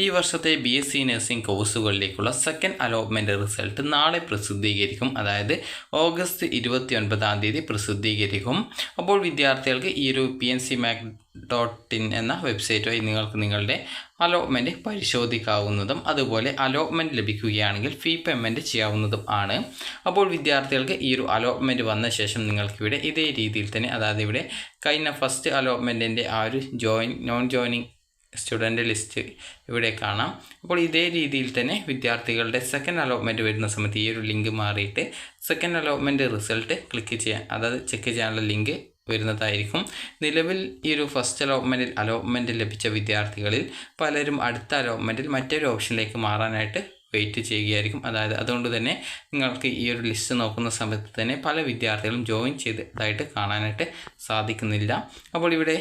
ഈ വർഷത്തെ BSc nursing കോഴ്സുകളിലേക്കുള്ള സെക്കൻഡ് അലോട്ട്മെൻറ്റ് റിസൾട്ട് നാളെ പ്രസിദ്ധീകരിക്കും. അതായത് ഓഗസ്റ്റ് 29-ാം തീയതി പ്രസിദ്ധീകരിക്കും. അപ്പോൾ വിദ്യാർത്ഥികൾക്ക് ഈ ഒരു PNCMAC.in എന്ന വെബ്സൈറ്റ് വഴി നിങ്ങൾക്ക് നിങ്ങളുടെ അലോട്ട്മെൻറ്റ് പരിശോധിക്കാവുന്നതും അതുപോലെ അലോട്ട്മെൻറ്റ് ലഭിക്കുകയാണെങ്കിൽ ഫീ പേയ്മെൻറ്റ് ചെയ്യാവുന്നതും ആണ്. അപ്പോൾ വിദ്യാർത്ഥികൾക്ക് ഈ ഒരു അലോട്ട്മെൻറ്റ് വന്ന ശേഷം നിങ്ങൾക്കിവിടെ ഇതേ രീതിയിൽ തന്നെ, അതായത് ഇവിടെ കഴിഞ്ഞ ഫസ്റ്റ് അലോട്ട്മെൻറ്റിൻ്റെ ആ ഒരു നോൺ ജോയിനിങ് സ്റ്റുഡൻ്റ് ലിസ്റ്റ് ഇവിടെ കാണാം. അപ്പോൾ ഇതേ രീതിയിൽ തന്നെ വിദ്യാർത്ഥികളുടെ സെക്കൻഡ് അലോട്ട്മെൻറ്റ് വരുന്ന സമയത്ത് ഈ ഒരു ലിങ്ക് മാറിയിട്ട് സെക്കൻഡ് അലോട്ട്മെൻറ്റ് റിസൾട്ട് ക്ലിക്ക് ചെയ്യാൻ, അതായത് ചെക്ക് ചെയ്യാനുള്ള ലിങ്ക് വരുന്നതായിരിക്കും. നിലവിൽ ഈ ഒരു ഫസ്റ്റ് അലോട്ട്മെൻറ്റ് ലഭിച്ച വിദ്യാർത്ഥികളിൽ പലരും അടുത്ത അലോട്ട്മെൻറ്റിൽ മറ്റൊരു ഓപ്ഷനിലേക്ക് മാറാനായിട്ട് വെയിറ്റ് ചെയ്യുകയായിരിക്കും. അതുകൊണ്ട് തന്നെ നിങ്ങൾക്ക് ഈ ഒരു ലിസ്റ്റ് നോക്കുന്ന സമയത്ത് തന്നെ പല വിദ്യാർത്ഥികളും ജോയിൻ ചെയ്തതായിട്ട് കാണാനായിട്ട് സാധിക്കുന്നില്ല. അപ്പോൾ ഇവിടെ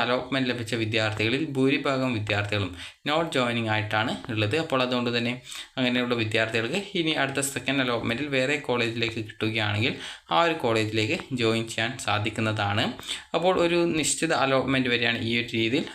അലോട്ട്മെൻറ്റ് ലഭിച്ച വിദ്യാർത്ഥികളിൽ ഭൂരിഭാഗം വിദ്യാർത്ഥികളും നോട്ട് ജോയിനിങ് ആയിട്ടാണ് ഉള്ളത്. അപ്പോൾ അതുകൊണ്ട് തന്നെ അങ്ങനെയുള്ള വിദ്യാർത്ഥികൾക്ക് ഇനി അടുത്ത സെക്കൻഡ് അലോട്ട്മെൻറ്റിൽ വേറെ കോളേജിലേക്ക് കിട്ടുകയാണെങ്കിൽ ആ ഒരു കോളേജിലേക്ക് ജോയിൻ ചെയ്യാൻ സാധിക്കുന്നതാണ്. അപ്പോൾ ഒരു നിശ്ചിത അലോട്ട്മെൻറ്റ് വരെയാണ് ഈ ഒരു രീതിയിൽ,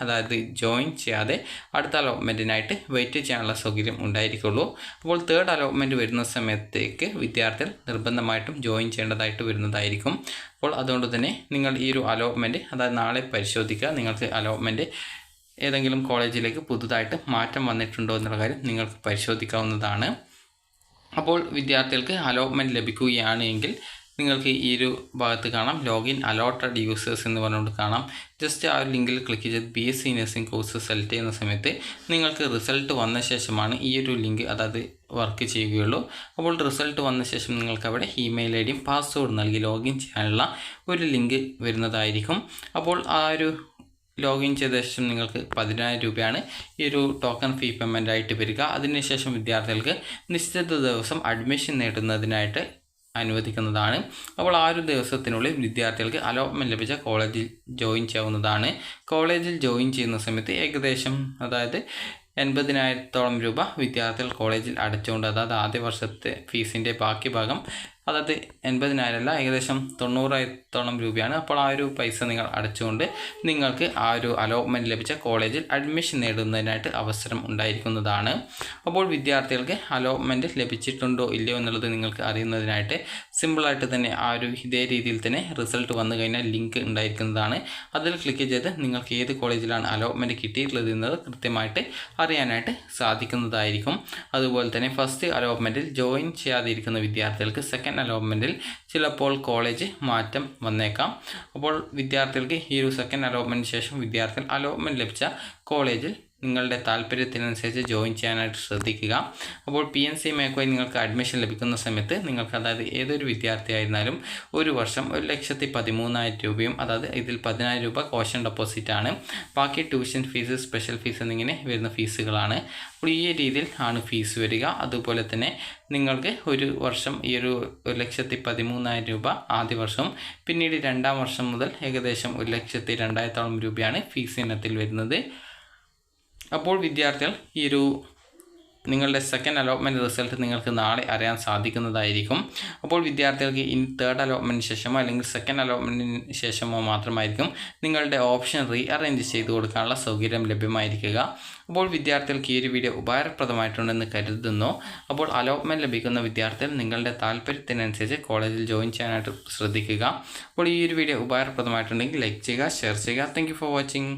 ജോയിൻ ചെയ്യാതെ അടുത്ത അലോട്ട്മെൻറ്റിനായിട്ട് വെയിറ്റ് ചെയ്യാനുള്ള സൗകര്യം ഉണ്ടായിരിക്കുള്ളൂ. അപ്പോൾ തേർഡ് അലോട്ട്മെൻറ്റ് വരുന്ന സമയത്തേക്ക് വിദ്യാർത്ഥികൾ നിർബന്ധമായിട്ടും ജോയിൻ ചെയ്യേണ്ടതായിട്ട് വരുന്നതായിരിക്കും. അപ്പോൾ അതുകൊണ്ട് തന്നെ നിങ്ങൾ ഈ ഒരു അലോട്ട്മെൻറ്റ് നാളെ പരിശോധിക്കുക. നിങ്ങൾക്ക് അലോട്ട്മെൻറ്റ് ഏതെങ്കിലും കോളേജിലേക്ക് പുതുതായിട്ട് മാറ്റം വന്നിട്ടുണ്ടോ എന്നുള്ള കാര്യം നിങ്ങൾക്ക് പരിശോധിക്കാവുന്നതാണ്. അപ്പോൾ വിദ്യാർത്ഥികൾക്ക് അലോട്ട്മെൻറ്റ് ലഭിക്കുകയാണ് എങ്കിൽ നിങ്ങൾക്ക് ഈ ഒരു ഭാഗത്ത് കാണാം ലോഗിൻ അലോട്ടഡ് യൂസേഴ്സ് എന്ന് പറഞ്ഞുകൊണ്ട് കാണാം. ജസ്റ്റ് ആ ഒരു ലിങ്കിൽ ക്ലിക്ക് ചെയ്ത് BSc നഴ്സിംഗ് കോഴ്സ് സെലക്ട് ചെയ്യുന്ന സമയത്ത് നിങ്ങൾക്ക് റിസൾട്ട് വന്ന ശേഷമാണ് ഈ ഒരു ലിങ്ക് വർക്ക് ചെയ്യുകയുള്ളൂ. അപ്പോൾ റിസൾട്ട് വന്ന ശേഷം നിങ്ങൾക്ക് അവിടെ ഇമെയിൽ ID യും പാസ്വേഡ് നൽകി ലോഗിൻ ചെയ്യാനുള്ള ഒരു ലിങ്ക് വരുന്നതായിരിക്കും. അപ്പോൾ ആ ഒരു ലോഗിൻ ചെയ്ത ശേഷം നിങ്ങൾക്ക് 10,000 രൂപയാണ് ഈ ഒരു ടോക്കൺ ഫീ പേയ്മെൻ്റ് ആയിട്ട് വരിക. അതിനുശേഷം വിദ്യാർത്ഥികൾക്ക് നിശ്ചിത ദിവസം അഡ്മിഷൻ നേടുന്നതിനായിട്ട് അനുവദിക്കുന്നതാണ്. അപ്പോൾ ആ ഒരു ദിവസത്തിനുള്ളിൽ വിദ്യാർത്ഥികൾക്ക് അലോട്ട്മെൻറ്റ് ലഭിച്ച കോളേജിൽ ജോയിൻ ചെയ്യാവുന്നതാണ്. കോളേജിൽ ജോയിൻ ചെയ്യുന്ന സമയത്ത് ഏകദേശം 80,000-ഓളം രൂപ വിദ്യാർത്ഥികൾ കോളേജിൽ അടച്ചുകൊണ്ട്, ആദ്യ വർഷത്തെ ഫീസിൻ്റെ ബാക്കി ഭാഗം 80,000 അല്ല, ഏകദേശം 90,000-ഓളം രൂപയാണ്. അപ്പോൾ ആ ഒരു പൈസ നിങ്ങൾ അടച്ചുകൊണ്ട് നിങ്ങൾക്ക് ആ ഒരു അലോട്ട്മെൻറ്റ് ലഭിച്ച കോളേജിൽ അഡ്മിഷൻ നേടുന്നതിനായിട്ട് അവസരം ഉണ്ടായിരിക്കുന്നതാണ്. അപ്പോൾ വിദ്യാർത്ഥികൾക്ക് അലോട്ട്മെൻറ്റ് ലഭിച്ചിട്ടുണ്ടോ ഇല്ലയോ എന്നുള്ളത് നിങ്ങൾക്ക് അറിയുന്നതിനായിട്ട് സിമ്പിളായിട്ട് തന്നെ ആ ഒരു ഇതേ രീതിയിൽ തന്നെ റിസൾട്ട് വന്നു കഴിഞ്ഞാൽ ലിങ്ക് ഉണ്ടായിരിക്കുന്നതാണ്. അതിൽ ക്ലിക്ക് ചെയ്ത് നിങ്ങൾക്ക് ഏത് കോളേജിലാണ് അലോട്ട്മെൻറ്റ് കിട്ടിയിട്ടുള്ളത് എന്നത് കൃത്യമായിട്ട് അറിയാനായിട്ട് സാധിക്കുന്നതായിരിക്കും. അതുപോലെ തന്നെ ഫസ്റ്റ് അലോട്ട്മെൻറ്റിൽ ജോയിൻ ചെയ്യാതിരിക്കുന്ന വിദ്യാർത്ഥികൾക്ക് സെക്കൻഡ് അലോട്ട്മെൻറ്റിൽ ചിലപ്പോൾ കോളേജ് മാറ്റം വന്നേക്കാം. അപ്പോൾ വിദ്യാർത്ഥികൾക്ക് ഈ ഒരു സെക്കൻഡ് അലോട്ട്മെൻറ്റിന് ശേഷം വിദ്യാർത്ഥികൾ അലോട്ട്മെൻറ്റ് ലഭിച്ച കോളേജിൽ നിങ്ങളുടെ താല്പര്യത്തിനനുസരിച്ച് ജോയിൻ ചെയ്യാനായിട്ട് ശ്രദ്ധിക്കുക. അപ്പോൾ PNCMAC വഴി നിങ്ങൾക്ക് അഡ്മിഷൻ ലഭിക്കുന്ന സമയത്ത് നിങ്ങൾക്ക് ഏതൊരു വിദ്യാർത്ഥിയായിരുന്നാലും ഒരു വർഷം 1,13,000 രൂപയും ഇതിൽ 10,000 രൂപ കോഷൻ ഡെപ്പോസിറ്റാണ്. ബാക്കി ട്യൂഷൻ ഫീസ്, സ്പെഷ്യൽ ഫീസ് എന്നിങ്ങനെ വരുന്ന ഫീസുകളാണ്. അപ്പോൾ ഈ രീതിയിൽ ആണ് ഫീസ് വരിക. അതുപോലെ തന്നെ നിങ്ങൾക്ക് ഒരു വർഷം ഈ ഒരു 1,13,000 രൂപ ആദ്യ വർഷം, പിന്നീട് രണ്ടാം വർഷം മുതൽ ഏകദേശം 1,02,000-ഓളം രൂപയാണ് ഫീസ് ഇനത്തിൽ വരുന്നത്. അപ്പോൾ വിദ്യാർത്ഥികൾ ഈ ഒരു നിങ്ങളുടെ സെക്കൻഡ് അലോട്ട്മെൻറ്റ് റിസൾട്ട് നിങ്ങൾക്ക് നാളെ അറിയാൻ സാധിക്കുന്നതായിരിക്കും. അപ്പോൾ വിദ്യാർത്ഥികൾക്ക് ഇനി തേർഡ് അലോട്ട്മെൻറ്റിന് ശേഷമോ അല്ലെങ്കിൽ സെക്കൻഡ് അലോട്ട്മെൻറ്റിന് ശേഷമോ മാത്രമായിരിക്കും നിങ്ങളുടെ ഓപ്ഷൻ റീഅറേഞ്ച് ചെയ്ത് കൊടുക്കാനുള്ള സൗകര്യം ലഭ്യമായിരിക്കുക. അപ്പോൾ വിദ്യാർത്ഥികൾക്ക് ഈ ഒരു വീഡിയോ ഉപകാരപ്രദമായിട്ടുണ്ടെന്ന് കരുതുന്നു. അപ്പോൾ അലോട്ട്മെൻറ്റ് ലഭിക്കുന്ന വിദ്യാർത്ഥികൾ നിങ്ങളുടെ താല്പര്യത്തിനനുസരിച്ച് കോളേജിൽ ജോയിൻ ചെയ്യാനായിട്ട് ശ്രദ്ധിക്കുക. അപ്പോൾ ഈ ഒരു വീഡിയോ ഉപകാരപ്രദമായിട്ടുണ്ടെങ്കിൽ ലൈക്ക് ചെയ്യുക, ഷെയർ ചെയ്യുക. Thank you for watching.